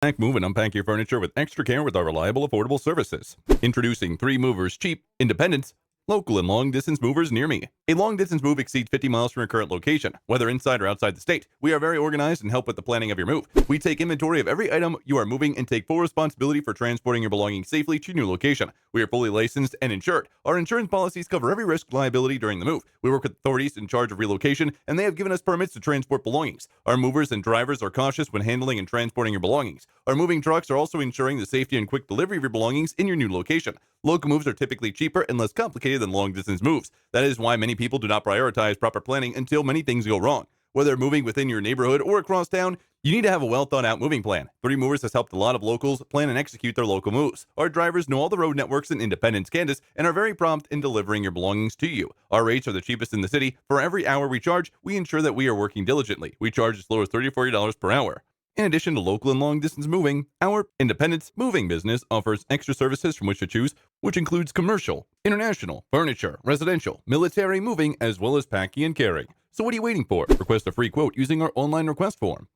Pack, move, and unpack your furniture with extra care with our reliable, affordable services. Introducing 3 movers, cheap, independents, local and long-distance movers near me. A long-distance move exceeds 50 miles from your current location, whether inside or outside the state. We are very organized and help with the planning of your move. We take inventory of every item you are moving and take full responsibility for transporting your belongings safely to your new location. We are fully licensed and insured. Our insurance policies cover every risk liability during the move. We work with authorities in charge of relocation, and they have given us permits to transport belongings. Our movers and drivers are cautious when handling and transporting your belongings. Our moving trucks are also ensuring the safety and quick delivery of your belongings in your new location. Local moves are typically cheaper and less complicated than long-distance moves. That is why many people do not prioritize proper planning until many things go wrong. Whether moving within your neighborhood or across town, you need to have a well-thought-out moving plan. 3 Movers has helped a lot of locals plan and execute their local moves. Our drivers know all the road networks in Independence, Kansas, and are very prompt in delivering your belongings to you. Our rates are the cheapest in the city. For every hour we charge, we ensure that we are working diligently. We charge as low as $30 to $40 per hour. In addition to local and long-distance moving, our Independence Moving business offers extra services from which to choose, which includes commercial, international, furniture, residential, military moving, as well as packing and carrying. So what are you waiting for? Request a free quote using our online request form.